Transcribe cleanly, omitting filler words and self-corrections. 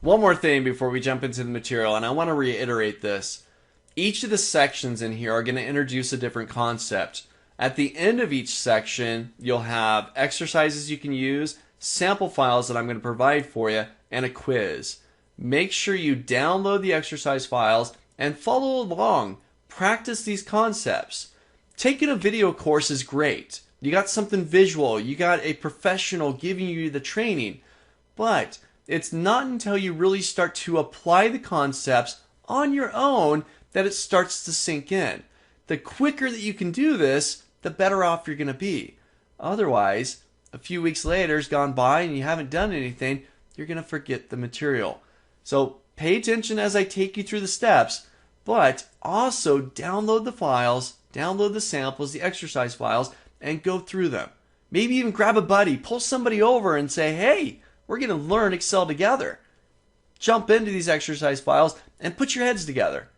One more thing before we jump into the material, and I want to reiterate this. Each of the sections in here are going to introduce a different concept. At the end of each section, you'll have exercises you can use, sample files that I'm going to provide for you, and a quiz. Make sure you download the exercise files and follow along. Practice these concepts. Taking a video course is great. You got something visual. You got a professional giving you the training. But it's not until you really start to apply the concepts on your own that it starts to sink in. The quicker that you can do this, the better off you're going to be. Otherwise, a few weeks later has gone by and you haven't done anything, you're going to forget the material. So pay attention as I take you through the steps, but also download the files, download the samples, the exercise files, and go through them. Maybe even grab a buddy, pull somebody over and say, hey, we're going to learn Excel together. Jump into these exercise files and put your heads together.